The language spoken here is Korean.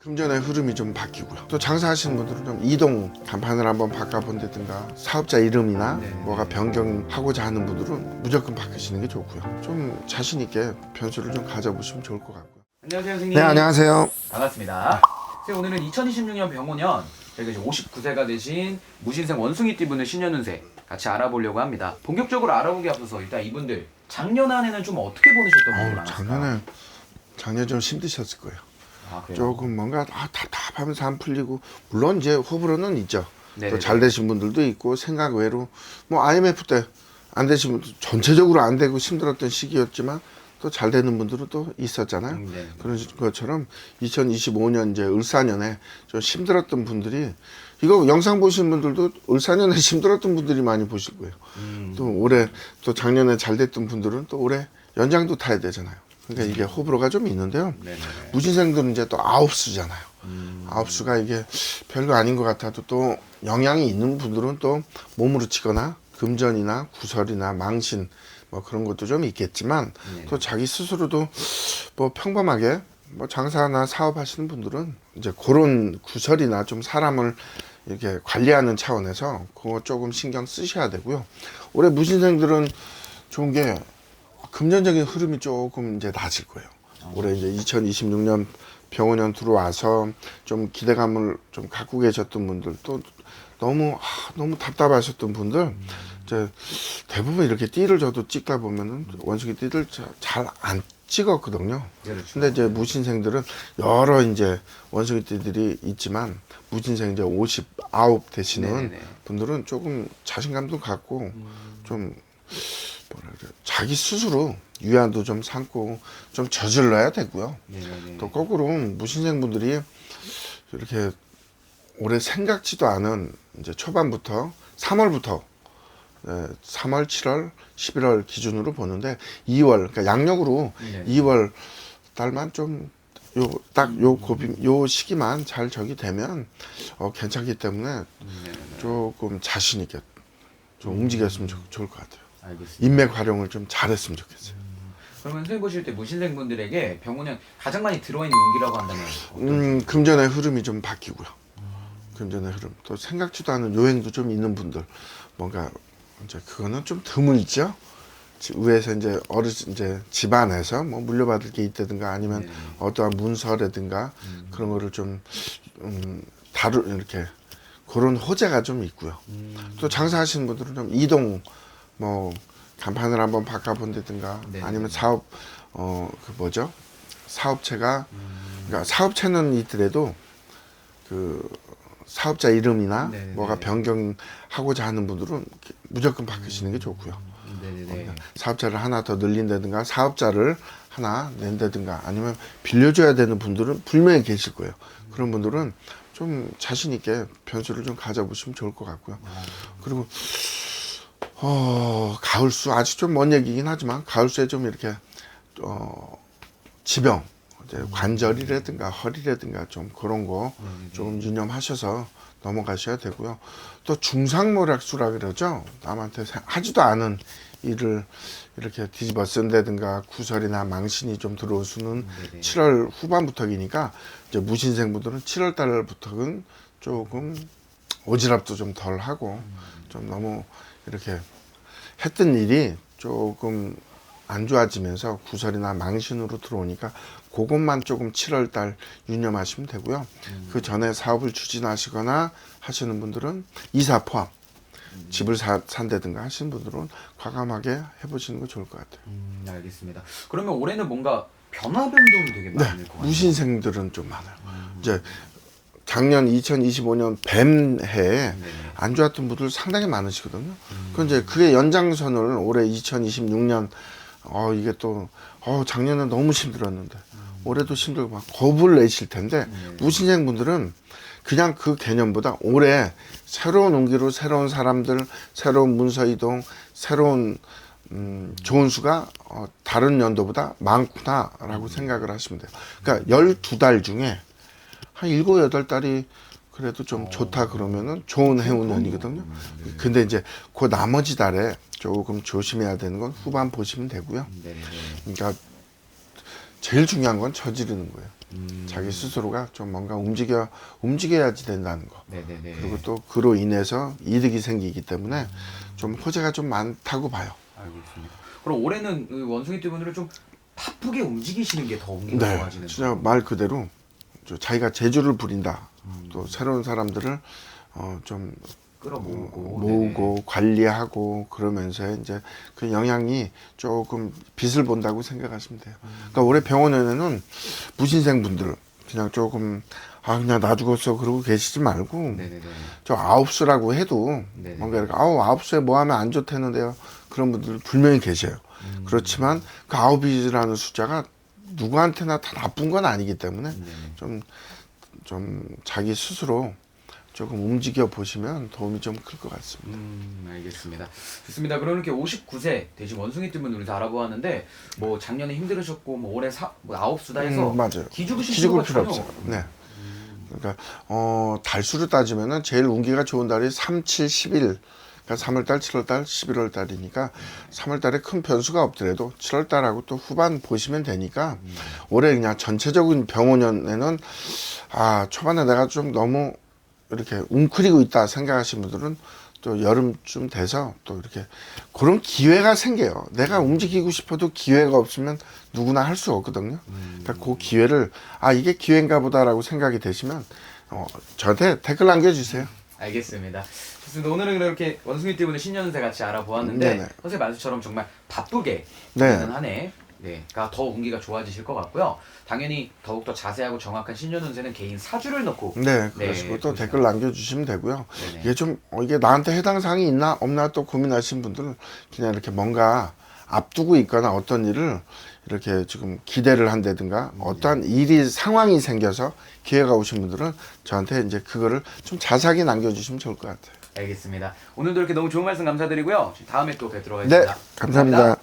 금전의 흐름이 좀 바뀌고요. 또 장사하시는 분들은 좀 이동 간판을 한번 바꿔본다든가 사업자 이름이나 뭐가 변경하고자 하는 분들은 무조건 바꾸시는 게 좋고요. 좀 자신 있게 변수를 좀 가져보시면 좋을 것 같고요. 안녕하세요, 선생님. 네, 안녕하세요. 반갑습니다. 선생님, 오늘은 2026년 병호년 저희가 이제 59세가 되신 무신생 원숭이띠 분의 신년운세 같이 알아보려고 합니다. 본격적으로 알아보기 앞서서 일단 이분들 작년 한 해는 좀 어떻게 보내셨던 분들 많았을까요? 작년에 좀 힘드셨을 거예요. 아, 그래요? 조금 뭔가 답답하면서 안 풀리고, 물론 이제 호불호는 있죠. 네네네. 또 잘 되신 분들도 있고, 생각 외로 뭐 IMF 때 안 되신 분들 전체적으로 안 되고 힘들었던 시기였지만 또 잘 되는 분들은 또 있었잖아요. 네. 그런 것처럼 2025년 이제 을사년에 좀 힘들었던 분들이, 이거 영상 보시는 분들도 을사년에 힘들었던 분들이 많이 보실 거예요. 또 올해 또 작년에 잘 됐던 분들은 또 올해 연장도 타야 되잖아요. 그러니까 이게 호불호가 좀 있는데요. 네네. 무신생들은 이제 또 아홉수잖아요. 아홉수가 이게 별거 아닌 것 같아도 또 영향이 있는 분들은 또 몸으로 치거나 금전이나 구설이나 망신 뭐 그런 것도 좀 있겠지만, 또 자기 스스로도 뭐 평범하게 뭐 장사나 사업하시는 분들은 이제 그런 구설이나 좀 사람을 이렇게 관리하는 차원에서 그거 조금 신경 쓰셔야 되고요. 올해 무신생들은 좋은 게 금전적인 흐름이 조금 이제 낮을 거예요. 올해 이제 2026년 병원년 들어와서 좀 기대감을 좀 갖고 계셨던 분들, 또 너무 답답하셨던 분들, 이제 대부분 이렇게 띠를 저도 찍다 보면은 원숭이 띠를 잘 안 찍었거든요. 그렇죠. 근데 이제 무신생들은 여러 이제 원숭이 띠들이 있지만, 무신생 이제 59 되시는 네네네. 분들은 조금 자신감도 갖고 좀 뭐라 그래, 자기 스스로 유한도 좀 삼고 좀 저질러야 되고요. 네네네. 또 거꾸로 무신생 분들이 이렇게 올해 생각지도 않은 이제 초반부터 3월부터 3월, 7월, 11월 기준으로 보는데 2월, 그러니까 양력으로 네. 2월 달만 좀 요 시기만 잘 적이 되면 괜찮기 때문에 조금 자신 있게 좀 움직였으면 좋을 것 같아요. 알겠습니다. 인맥 활용을 좀 잘했으면 좋겠어요. 그러면 선생님 보실 때 무신생 분들에게 병호년 가장 많이 들어있는 운기라고 한다면 어떤 금전의 흐름이 좀 바뀌고요. 금전의 흐름, 또 생각지도 않은 요행도 좀 있는 분들, 뭔가 이제 그거는 좀 드물죠. 위에서 이제 이제 집안에서 뭐 물려받을 게 있다든가 아니면 어떠한 문서라든가 그런 거를 좀 이렇게 그런 호재가 좀 있고요. 또 장사하시는 분들은 좀 이동 뭐 간판을 한번 바꿔본다든가 아니면 사업 사업체가 그러니까 사업체는 있더라도 그 사업자 이름이나 뭐가 변경하고자 하는 분들은 무조건 바꾸시는 게 좋고요. 사업자를 하나 더 늘린다든가 사업자를 하나 낸다든가 아니면 빌려줘야 되는 분들은 분명히 계실 거예요. 그런 분들은 좀 자신 있게 변수를 좀 가져보시면 좋을 것 같고요. 그리고 가을수 아직 좀 먼 얘기긴 하지만 가을수에 좀 이렇게 지병, 이제 관절이라든가 허리라든가 좀 그런 거 좀 유념하셔서 넘어가셔야 되고요. 또 중상모략수라 그러죠. 남한테 하지도 않은 일을 이렇게 뒤집어 쓴다든가 구설이나 망신이 좀 들어올 수는 7월 후반부터이니까 이제 무신생분들은 7월 달부터는 조금 오지랖도 좀 덜 하고 좀 너무 이렇게 했던 일이 조금 안 좋아지면서 구설이나 망신으로 들어오니까 그것만 조금 7월 달 유념하시면 되고요. 그 전에 사업을 추진하시거나 하시는 분들은 이사 포함 집을 산다든가 하시는 분들은 과감하게 해보시는 거 좋을 것 같아요. 알겠습니다. 그러면 올해는 뭔가 변화 변동이 되게 많을 것 같아요. 무신생들은 좀 많아요. 이제 작년 2025년 뱀 해에 안 좋았던 분들 상당히 많으시거든요. 그 이제 그게 연장선을 올해 2026년 이게 또 작년에 너무 힘들었는데 올해도 힘들고 막 겁을 내실 텐데 무신생 분들은 그냥 그 개념보다 올해 새로운 운기로 새로운 사람들, 새로운 문서 이동, 새로운 좋은 수가 다른 연도보다 많구나라고 생각을 하시면 돼요. 그러니까 12달 중에 한 7, 8달이 그래도 좀 좋다 그러면은 좋은 해운년이거든요. 근데 이제 그 나머지 달에 조금 조심해야 되는 건 후반 보시면 되고요. 그러니까 제일 중요한 건 저지르는 거예요. 자기 스스로가 좀 뭔가 움직여야지 된다는 거. 네네네. 그리고 또 그로 인해서 이득이 생기기 때문에 좀 호재가 좀 많다고 봐요. 알겠습니다. 그럼 올해는 그 원숭이띠 분들은 좀 바쁘게 움직이시는 게 더 운기가 네, 좋아지는 진짜 말 그대로 자기가 재주를 부린다. 또 새로운 사람들을 좀 끌어모으고 모으고 관리하고 그러면서 이제 그 영향이 조금 빛을 본다고 생각하시면 돼요. 그러니까 올해 병원에는 무신생 분들 그냥 조금 그냥 나 죽었어 그러고 계시지 말고 네네네. 저 아홉수라고 해도 네네. 뭔가 이렇게 아홉수에 뭐 하면 안 좋다는데요. 그런 분들 분명히 계셔요. 그렇지만 그 아홉이라는 숫자가 누구한테나 다 나쁜 건 아니기 때문에 좀 자기 스스로 조금 움직여 보시면 도움이 좀 클 것 같습니다. 알겠습니다. 좋습니다. 그럼 이렇게 59세 되신 원숭이띠 분들 우리 다 알아보았는데 뭐 작년에 힘들으셨고 뭐 올해 뭐 아홉수다 해서 맞아요. 기죽으실 기죽을 필요가 필요 전혀 없어요. 네. 그러니까 달수로 따지면은 제일 운기가 좋은 달이 3, 7, 11. 그러니까 3월달, 7월달, 11월달이니까 3월달에 큰 변수가 없더라도 7월달하고 또 후반 보시면 되니까 올해 그냥 전체적인 병원년에는 초반에 내가 좀 너무 이렇게 웅크리고 있다 생각하시는 분들은 또 여름쯤 돼서 또 이렇게 그런 기회가 생겨요. 내가 움직이고 싶어도 기회가 없으면 누구나 할 수 없거든요. 그러니까 그 기회를 이게 기회인가 보다라고 생각이 되시면 저한테 댓글 남겨주세요. 알겠습니다. 좋습니다. 오늘은 이렇게 원숭이띠 분의 신년운세 같이 알아보았는데 네네. 선생님 말씀처럼 정말 바쁘게 네. 되는 한 해가 더 운기가 좋아지실 것 같고요. 당연히 더욱더 자세하고 정확한 신년운세는 개인 사주를 넣고 네, 그러시고 또 보시면 댓글 남겨주시면 되고요. 네네. 이게 좀 이게 나한테 해당 사항이 있나 없나 또 고민하시는 분들은 그냥 이렇게 뭔가 앞두고 있거나 어떤 일을 이렇게 지금 기대를 한다든가 어떠한 일이 상황이 생겨서 기회가 오신 분들은 저한테 이제 그거를 좀 자세하게 남겨주시면 좋을 것 같아요. 알겠습니다. 오늘도 이렇게 너무 좋은 말씀 감사드리고요. 다음에 또 뵙도록 네, 하겠습니다. 감사합니다.